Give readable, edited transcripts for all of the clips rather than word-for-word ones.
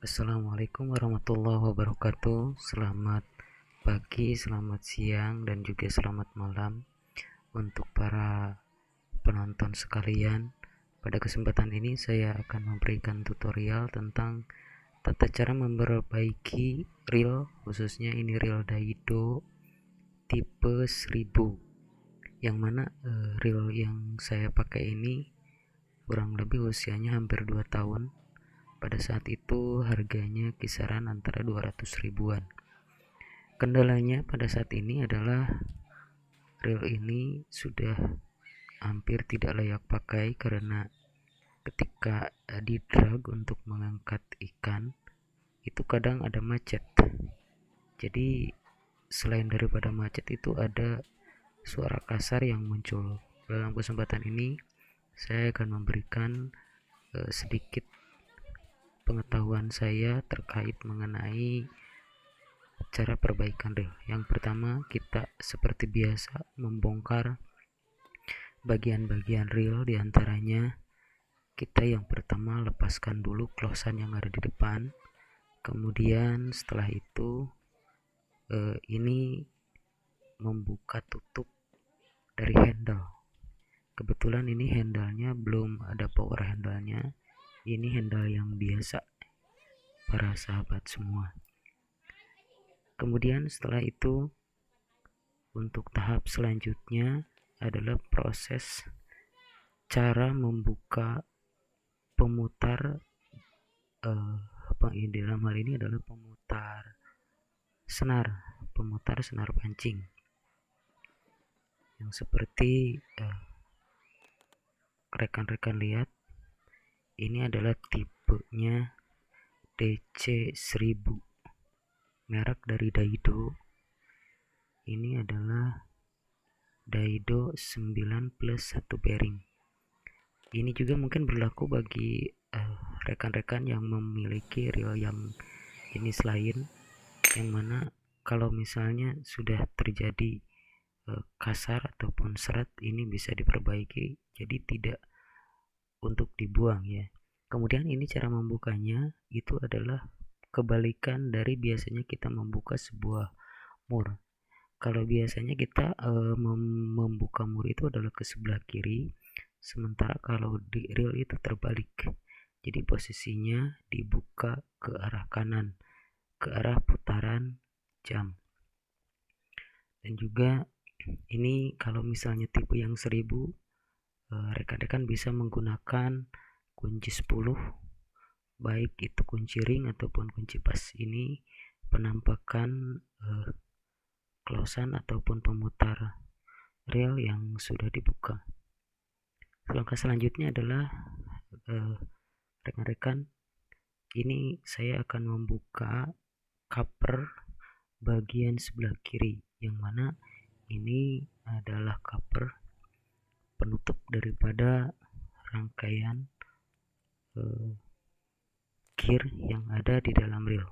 Assalamualaikum warahmatullahi wabarakatuh. Selamat pagi, selamat siang, dan juga selamat malam untuk para penonton sekalian. Pada kesempatan ini saya akan memberikan tutorial tentang tata cara memperbaiki reel, khususnya ini reel Daido tipe 1000, yang mana reel yang saya pakai ini kurang lebih usianya hampir 2 tahun. Pada saat itu harganya kisaran antara 200 ribuan. Kendalanya pada saat ini adalah reel ini sudah hampir tidak layak pakai karena ketika di drag untuk mengangkat ikan itu kadang ada macet. Jadi selain daripada macet itu ada suara kasar yang muncul. Dalam kesempatan ini saya akan memberikan sedikit pengetahuan saya terkait mengenai cara perbaikan reel. Yang pertama, kita seperti biasa membongkar bagian-bagian reel, diantaranya kita yang pertama lepaskan dulu closean yang ada di depan. Kemudian setelah itu ini membuka tutup dari handle. Kebetulan ini handle-nya belum ada power handle-nya. Ini handle yang biasa para sahabat semua. Kemudian setelah itu untuk tahap selanjutnya adalah proses cara membuka pemutar dalam hal ini adalah pemutar senar pancing yang seperti rekan-rekan lihat. Ini adalah tipenya DC1000, merek dari Daido. Ini adalah Daido 9 plus 1 bearing. Ini juga mungkin berlaku bagi rekan-rekan yang memiliki reel yang jenis lain, yang mana kalau misalnya sudah terjadi kasar ataupun seret, ini bisa diperbaiki jadi tidak untuk dibuang ya. Kemudian ini cara membukanya itu adalah kebalikan dari biasanya kita membuka sebuah mur. Kalau biasanya kita membuka mur itu adalah ke sebelah kiri, sementara kalau di reel itu terbalik. Jadi posisinya dibuka ke arah kanan, ke arah putaran jam. Dan juga ini kalau misalnya tipe yang 1000, rekan-rekan bisa menggunakan kunci 10, baik itu kunci ring ataupun kunci pas. Ini penampakan closean ataupun pemutar reel yang sudah dibuka. Langkah selanjutnya adalah rekan-rekan, ini saya akan membuka cover bagian sebelah kiri, yang mana ini adalah cover penutup daripada rangkaian gear yang ada di dalam reel.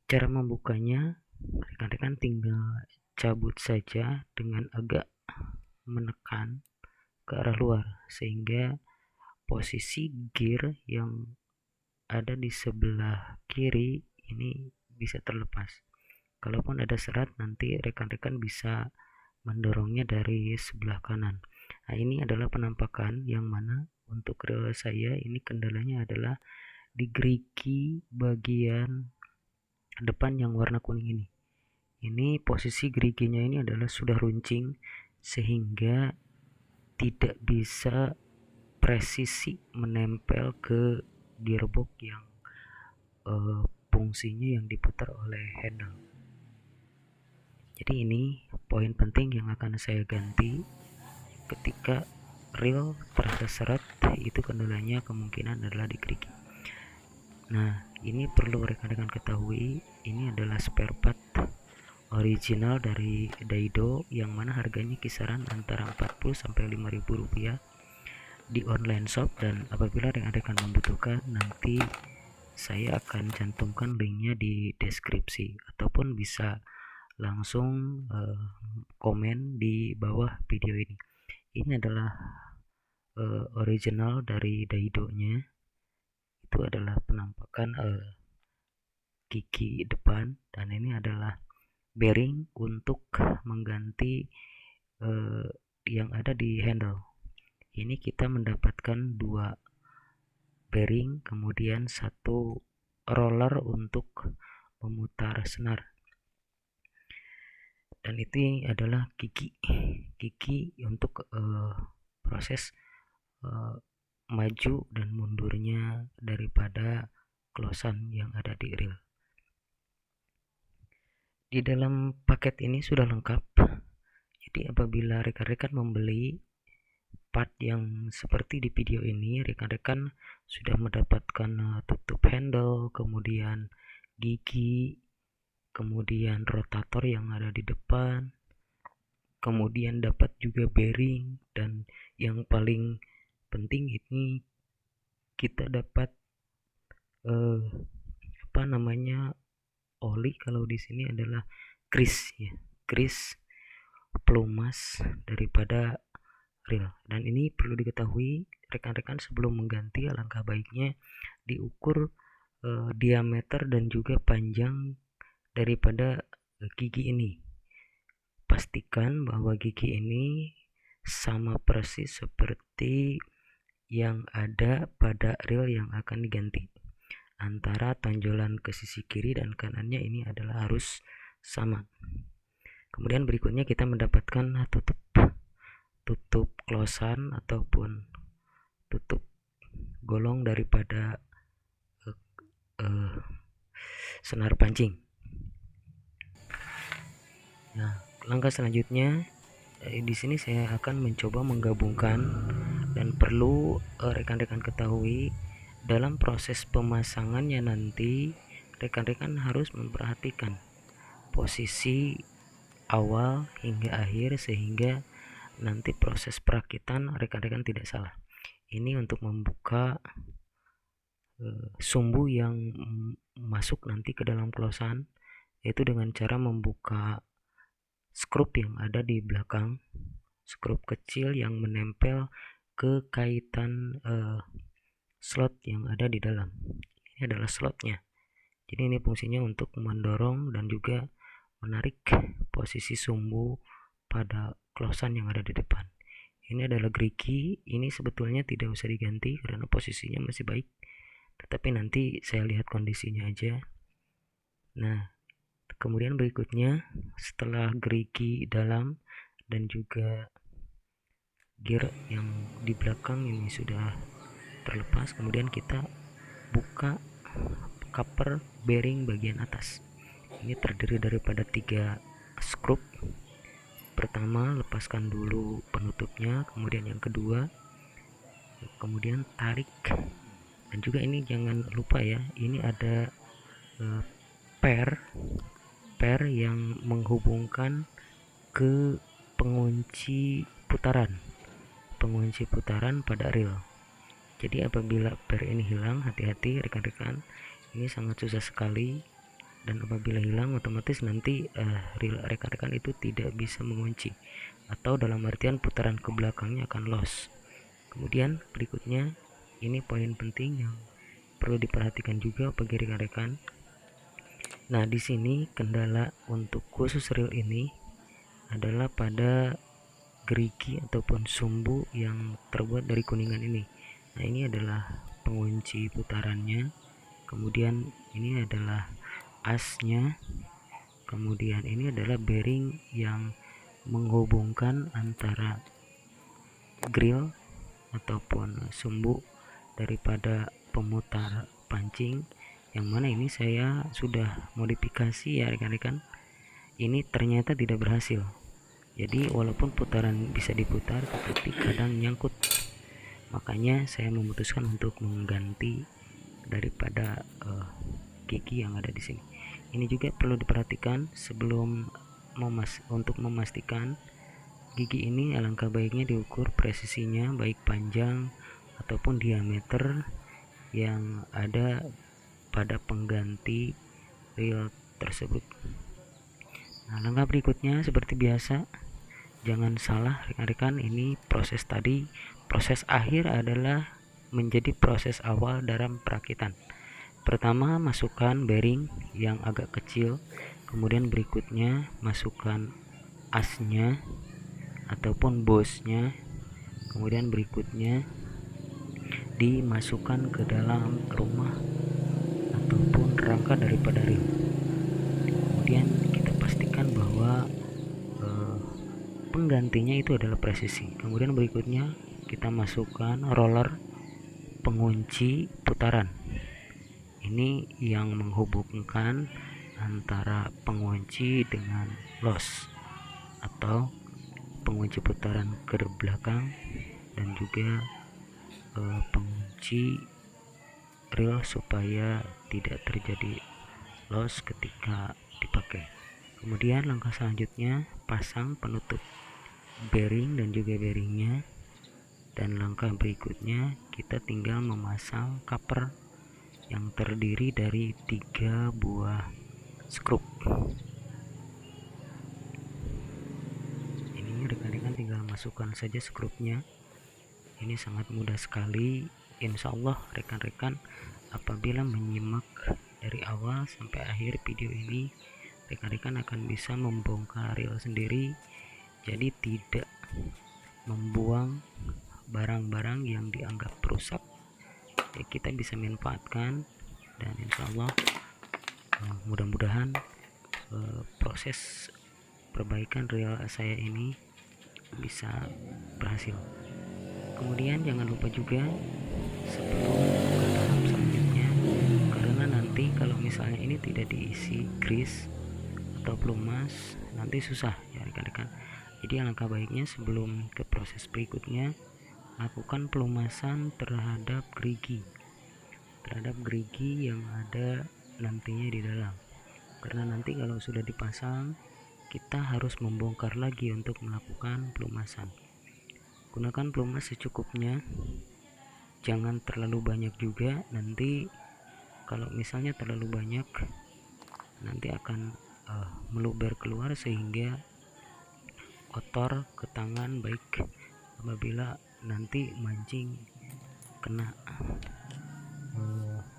Cara membukanya, rekan-rekan tinggal cabut saja dengan agak menekan ke arah luar sehingga posisi gear yang ada di sebelah kiri ini bisa terlepas. Kalaupun ada serat, nanti rekan-rekan bisa mendorongnya dari sebelah kanan. Nah, ini adalah penampakan yang mana untuk reel saya ini kendalanya adalah di gerigi bagian depan yang warna kuning ini. Ini posisi geriginya ini adalah sudah runcing sehingga tidak bisa presisi menempel ke gearbox yang fungsinya yang diputar oleh handle. Jadi ini poin penting yang akan saya ganti ketika reel terasa seret, itu kendalanya kemungkinan adalah di gerigi. Nah, ini perlu rekan-rekan ketahui, ini adalah spare part original dari Daido yang mana harganya kisaran antara 40 sampai 5.000 rupiah di online shop, dan apabila rekan-rekan membutuhkan nanti saya akan cantumkan linknya di deskripsi ataupun bisa langsung komen di bawah video ini. Ini adalah original dari Daido nya. itu adalah penampakan gigi depan, dan ini adalah bearing untuk mengganti yang ada di handle. Ini kita mendapatkan 2 bearing, kemudian 1 roller untuk memutar senar, dan ini adalah gigi untuk proses maju dan mundurnya daripada closean yang ada di reel. Di dalam paket ini sudah lengkap, jadi apabila rekan-rekan membeli part yang seperti di video ini, rekan-rekan sudah mendapatkan tutup handle, kemudian gigi, kemudian rotator yang ada di depan, kemudian dapat juga bearing, dan yang paling penting ini kita dapat oli. Kalau di sini adalah grease ya, grease pelumas daripada reel. Dan ini perlu diketahui rekan-rekan, sebelum mengganti alangkah baiknya diukur diameter dan juga panjang daripada gigi ini. Pastikan bahwa gigi ini sama persis seperti yang ada pada reel yang akan diganti. Antara tonjolan ke sisi kiri dan kanannya ini adalah harus sama. Kemudian berikutnya kita mendapatkan tutup closean ataupun tutup golong daripada senar pancing. Nah, langkah selanjutnya di sini saya akan mencoba menggabungkan, dan perlu rekan-rekan ketahui dalam proses pemasangannya nanti rekan-rekan harus memperhatikan posisi awal hingga akhir sehingga nanti proses perakitan rekan-rekan tidak salah. Ini untuk membuka sumbu yang masuk nanti ke dalam closean, yaitu dengan cara membuka skrup yang ada di belakang, skrup kecil yang menempel ke kaitan slot yang ada di dalam. Ini adalah slotnya. Jadi ini fungsinya untuk mendorong dan juga menarik posisi sumbu pada closean yang ada di depan. Ini adalah gerigi. Ini sebetulnya tidak usah diganti karena posisinya masih baik, tetapi nanti saya lihat kondisinya aja. Nah, kemudian berikutnya setelah gerigi dalam dan juga gear yang di belakang ini sudah terlepas, kemudian kita buka cover bearing bagian atas. Ini terdiri daripada 3 skrup. Pertama, lepaskan dulu penutupnya, kemudian yang kedua, kemudian tarik. Dan juga ini jangan lupa ya, ini ada pair yang menghubungkan ke pengunci putaran pada reel. Jadi apabila pair ini hilang, hati-hati rekan-rekan, ini sangat susah sekali, dan apabila hilang otomatis nanti reel rekan-rekan itu tidak bisa mengunci, atau dalam artian putaran ke belakangnya akan loss. Kemudian berikutnya, ini poin penting yang perlu diperhatikan juga bagi rekan-rekan. Nah, di sini kendala untuk khusus reel ini adalah pada gerigi ataupun sumbu yang terbuat dari kuningan ini. Nah, ini adalah pengunci putarannya, kemudian ini adalah asnya, kemudian ini adalah bearing yang menghubungkan antara grill ataupun sumbu daripada pemutar pancing, yang mana ini saya sudah modifikasi ya rekan-rekan. Ini ternyata tidak berhasil, jadi walaupun putaran bisa diputar tetapi kadang nyangkut. Makanya saya memutuskan untuk mengganti daripada gigi yang ada di sini. Ini juga perlu diperhatikan sebelum untuk memastikan gigi ini alangkah baiknya diukur presisinya, baik panjang ataupun diameter yang ada pada pengganti reel tersebut. Nah, langkah berikutnya seperti biasa, jangan salah rekan-rekan, ini proses akhir adalah menjadi proses awal dalam perakitan. Pertama, masukkan bearing yang agak kecil, kemudian berikutnya masukkan asnya ataupun bosnya, kemudian berikutnya dimasukkan ke dalam rumah ataupun rangka daripada reel. Kemudian kita pastikan bahwa penggantinya itu adalah presisi. Kemudian berikutnya kita masukkan roller pengunci putaran. Ini yang menghubungkan antara pengunci dengan los atau pengunci putaran ke belakang dan juga pengunci reel supaya tidak terjadi los ketika dipakai. Kemudian langkah selanjutnya pasang penutup bearing dan juga bearingnya, dan langkah berikutnya kita tinggal memasang cover yang terdiri dari 3 buah skrup. Ini rekan-rekan tinggal masukkan saja skrupnya. Ini sangat mudah sekali. Insya Allah rekan-rekan apabila menyimak dari awal sampai akhir video ini, rekan-rekan akan bisa membongkar reel sendiri, jadi tidak membuang barang-barang yang dianggap rusak. Ya, kita bisa manfaatkan, dan insya Allah mudah-mudahan proses perbaikan reel saya ini bisa berhasil. Kemudian jangan lupa juga sebelum ke tahap selanjutnya, karena nanti kalau misalnya ini tidak diisi grease atau pelumas nanti susah ya rekan-rekan. Jadi alangkah baiknya sebelum ke proses berikutnya, lakukan pelumasan terhadap gerigi yang ada nantinya di dalam, karena nanti kalau sudah dipasang kita harus membongkar lagi untuk melakukan pelumasan. Gunakan pelumas secukupnya, jangan terlalu banyak juga. Nanti kalau misalnya terlalu banyak nanti akan meluber keluar sehingga kotor ke tangan, baik apabila nanti mancing kena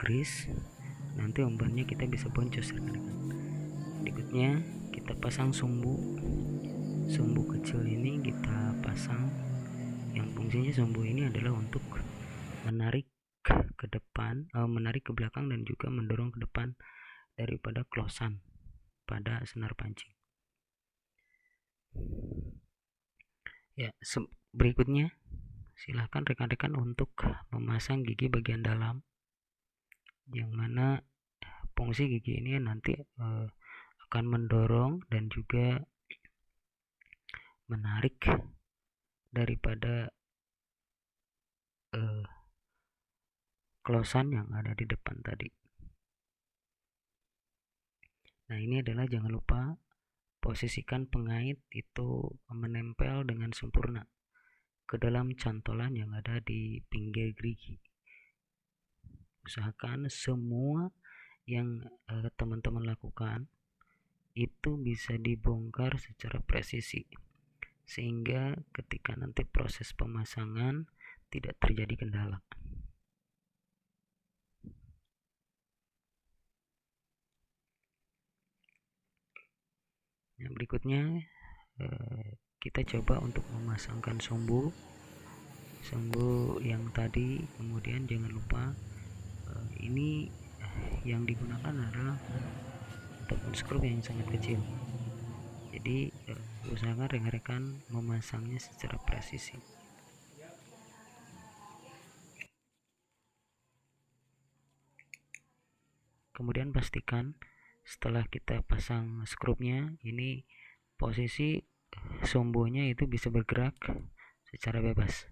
grease, nanti umpannya kita bisa boncos rekan-rekan. Berikutnya kita pasang sumbu kecil ini kita pasang, yang fungsinya sumbu ini adalah untuk menarik ke depan, menarik ke belakang dan juga mendorong ke depan daripada closean pada senar pancing. Ya, berikutnya silahkan rekan-rekan untuk memasang gigi bagian dalam, yang mana fungsi gigi ini nanti akan mendorong dan juga menarik daripada closean yang ada di depan tadi. Nah, ini adalah jangan lupa posisikan pengait itu menempel dengan sempurna ke dalam cantolan yang ada di pinggir gerigi. Usahakan semua yang teman-teman lakukan itu bisa dibongkar secara presisi, sehingga ketika nanti proses pemasangan tidak terjadi kendala. Yang berikutnya kita coba untuk memasangkan sumbu yang tadi. Kemudian jangan lupa ini yang digunakan adalah ataupun skrup yang sangat kecil, jadi usahakan rekan-rekan memasangnya secara presisi. Kemudian pastikan setelah kita pasang skrupnya, ini posisi sumbunya itu bisa bergerak secara bebas.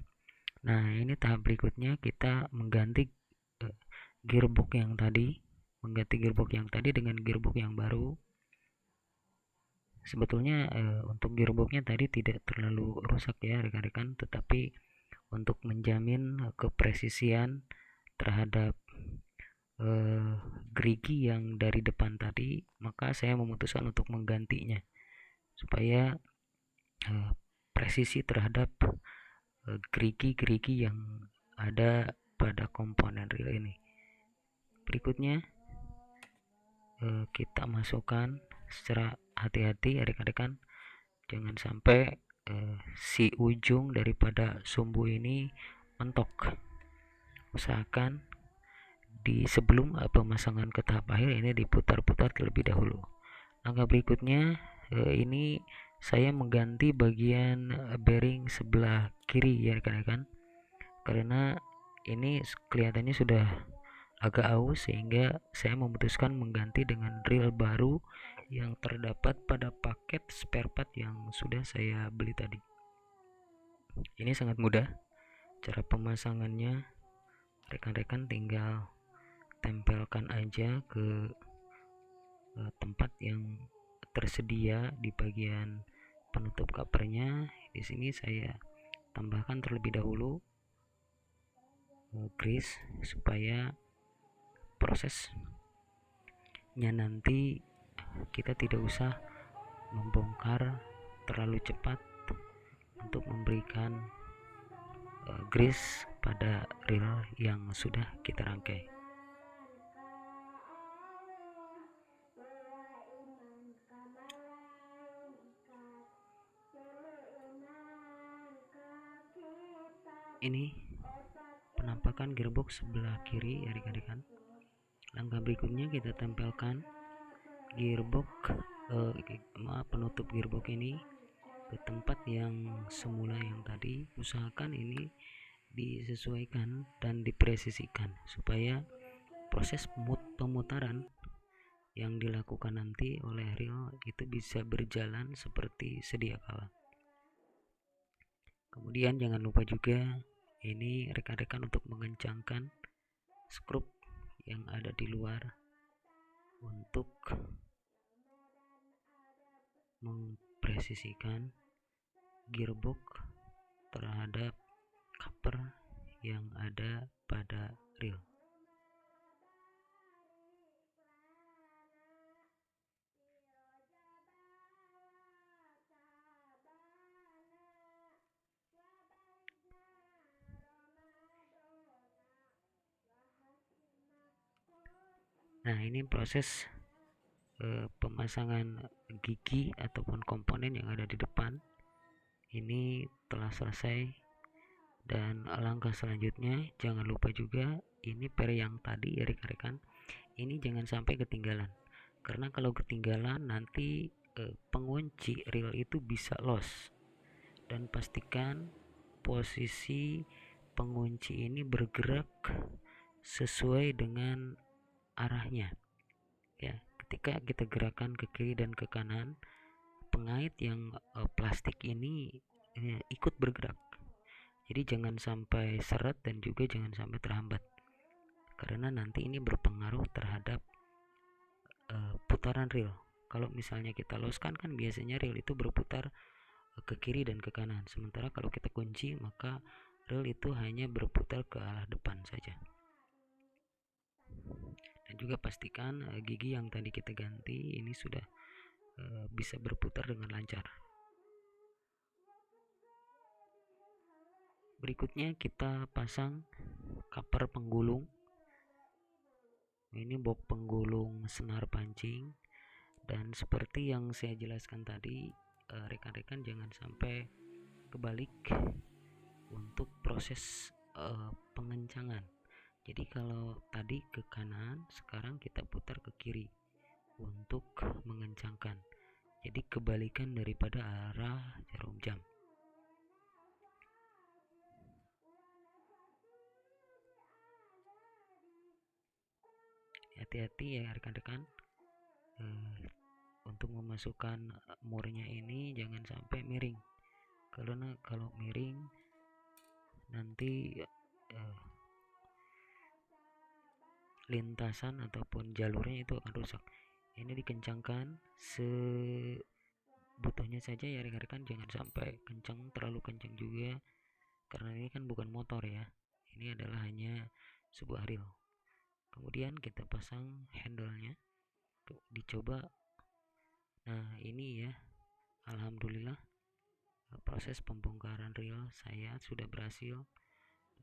Nah, ini tahap berikutnya kita mengganti gearbox yang tadi, dengan gearbox yang baru. Sebetulnya untuk gearboxnya tadi tidak terlalu rusak ya rekan-rekan, tetapi untuk menjamin kepresisian terhadap gerigi yang dari depan tadi, maka saya memutuskan untuk menggantinya supaya presisi terhadap gerigi yang ada pada komponen reel ini. Berikutnya kita masukkan secara hati-hati ya rekan-rekan, jangan sampai si ujung daripada sumbu ini mentok. Usahakan di sebelum pemasangan ke tahap akhir ini diputar-putar terlebih dahulu. Langkah berikutnya ini saya mengganti bagian bearing sebelah kiri ya rekan-rekan, karena ini kelihatannya sudah agak aus, sehingga saya memutuskan mengganti dengan reel baru yang terdapat pada paket spare part yang sudah saya beli tadi. Ini sangat mudah cara pemasangannya, rekan-rekan tinggal tempelkan aja ke tempat yang tersedia di bagian penutup covernya. Di sini saya tambahkan terlebih dahulu grease supaya prosesnya nanti kita tidak usah membongkar terlalu cepat untuk memberikan grease pada reel yang sudah kita rangkai. Ini penampakan gearbox sebelah kiri ya rekan-rekan. Langkah berikutnya kita tempelkan gearbox penutup gearbox ini ke tempat yang semula yang tadi. Usahakan ini disesuaikan dan dipresisikan supaya proses pemutaran yang dilakukan nanti oleh reel itu bisa berjalan seperti sedia kala. Kemudian jangan lupa juga ini rekan-rekan untuk mengencangkan skrup yang ada di luar untuk mempresisikan gearbox terhadap cover yang ada pada reel. Nah, ini proses pemasangan gigi ataupun komponen yang ada di depan ini telah selesai, dan langkah selanjutnya jangan lupa juga ini per yang tadi ya rekan-rekan, ini jangan sampai ketinggalan, karena kalau ketinggalan nanti pengunci reel itu bisa loss. Dan pastikan posisi pengunci ini bergerak sesuai dengan arahnya ya. Ketika kita gerakan ke kiri dan ke kanan, pengait yang plastik ini ikut bergerak. Jadi jangan sampai seret dan juga jangan sampai terhambat, karena nanti ini berpengaruh terhadap putaran reel. Kalau misalnya kita loskan kan biasanya reel itu berputar ke kiri dan ke kanan, sementara kalau kita kunci maka reel itu hanya berputar ke arah depan saja. Dan juga pastikan gigi yang tadi kita ganti ini sudah bisa berputar dengan lancar. Berikutnya kita pasang cover penggulung. Ini box penggulung senar pancing, dan seperti yang saya jelaskan tadi, rekan-rekan jangan sampai kebalik untuk proses pengencangan. Jadi kalau tadi ke kanan, sekarang kita putar ke kiri untuk mengencangkan. Jadi kebalikan daripada arah jarum jam. Hati-hati ya rekan-rekan, untuk memasukkan murnya ini jangan sampai miring, karena kalau miring nanti lintasan ataupun jalurnya itu akan rusak. Ini dikencangkan sebutuhnya saja ya rekan-rekan, jangan sampai kencang, terlalu kencang juga, karena ini kan bukan motor ya, ini adalah hanya sebuah reel. Kemudian kita pasang handle-nya, dicoba. Nah ini ya, alhamdulillah proses pembongkaran reel saya sudah berhasil,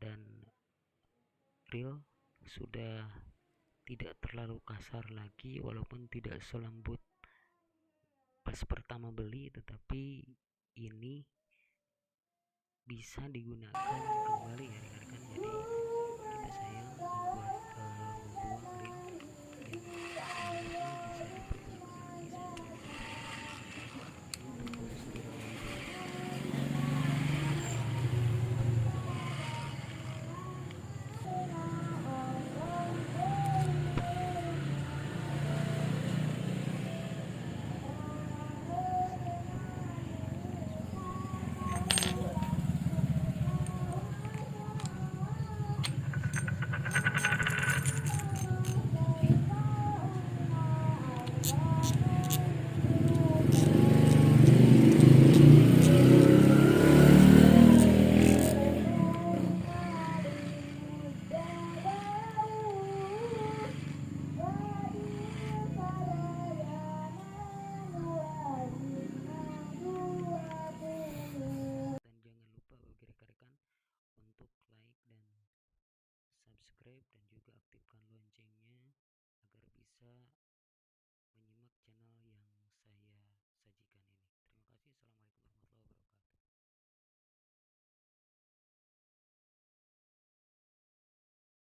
dan April sudah tidak terlalu kasar lagi, walaupun tidak selembut pas pertama beli, tetapi ini bisa digunakan kembali ya rekan-rekan. Jadi